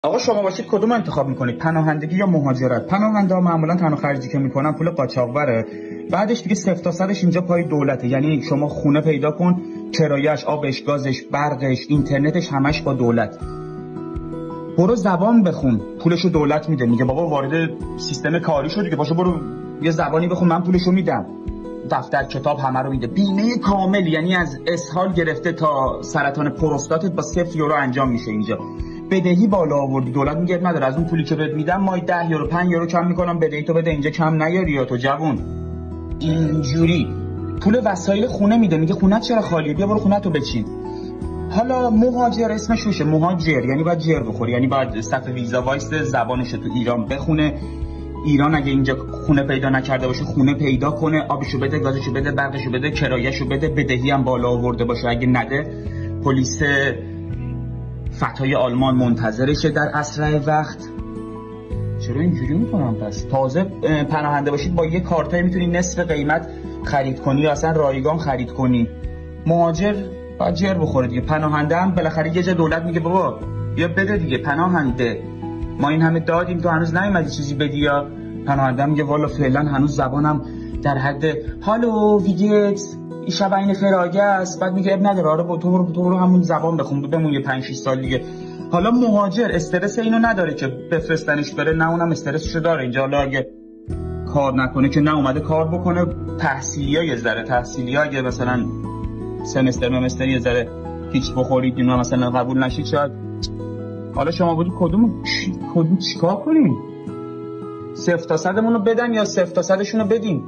آقا شما باشید کدوم انتخاب میکنید، پناهندگی یا مهاجرت؟ پناهنده ها معمولا تنها خرجی که میکنن پول قاچاقبره، بعدش دیگه صفر تا صدش اینجا پای دولته. یعنی شما خونه پیدا کن، کرایه‌اش، آبش، گازش، برقش، اینترنتش همش با دولت. برو زبان بخون، پولشو دولت میده. میگه بابا وارد سیستم کاری شو دیگه، باشو برو یه زبانی بخون، من پولشو میدم. دفتر کتاب همه رو میده، بیمه کامل، یعنی از اسهال گرفته تا سرطان پروستاتت با 0 یورو انجام میشه اینجا. بدهی بالا آوردی، دولت میگه نداره، از اون پولی که بهت میدم ماهی 10 یورو 5 یورو کم میکنم، بدهی تو بده اینجا کم نیاری یا تو جوون. اینجوری پول وسایل خونه میده، میگه خونه چرا خالیه، بیا برو خونه تو بچین. حالا مهاجر اسمش روشه، مهاجر یعنی باید جر بخوری، یعنی باید صف ویزا وایس، زبانش تو ایران بخونه. ایران اگه اینجا خونه پیدا نکرده باشه خونه پیدا کنه، آبشو بده، گازشو بده، برقشو بده، کرایه‌شو بده، بدهی هم بالا آورده باشه. اگه نده پلیس فتای آلمان منتظرشه در اسرع وقت. چرا اینجوری میکنم؟ پس تازه پناهنده باشید با یه کارتای میتونی نصف قیمت خرید کنی یا اصلا رایگان خرید کنی. مهاجر باید جر بخوره دیگه. پناهنده هم بالاخره یه جا دولت میگه بابا بیا بده دیگه، پناهنده ما این همه دادیم تو هنوز نیومدی چیزی بدی. یا پناهنده میگه والا فعلا هنوز زبانم در حد هالو ویگت این شب این فراگه است. بعد میگه اب نداره، آره تو برو همون زبان بخون، بمون یه 5 6 سال دیگه. حالا مهاجر استرس اینو نداره که بفرستنش بره، نه اونم استرسشو داره اینجا. حالا اگه کار نکنه که نه، اومده کار بکنه. تحصیلیا یه ذره، تحصیلیا اگه مثلا سمستر یه ذره هیچ بخورید اینا مثلا قبول نشید شاید. حالا شما بودید کدوم چیکار کنیم؟ 0 تا 100 مونو بدن یا 0 تا 100 شونو بدیم؟